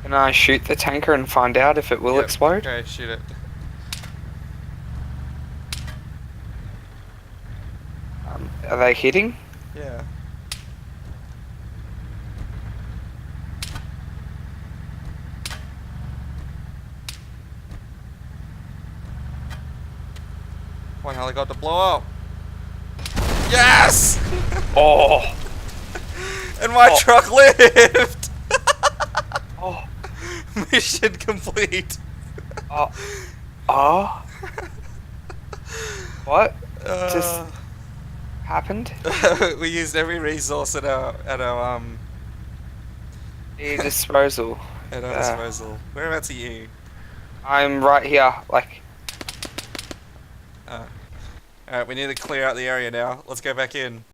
Can I shoot the tanker and find out if it will Yep. explode? Okay, shoot it. Are they hitting? Yeah. One helicopter blow up. Yes! Oh! And my Oh. truck lived! Oh! Mission complete. Oh! Oh! What just Uh, happened? we used every resource at our The disposal. Uh, disposal. Whereabouts are you? I'm right here, like... Alright, we need to clear out the area now. Let's go back in.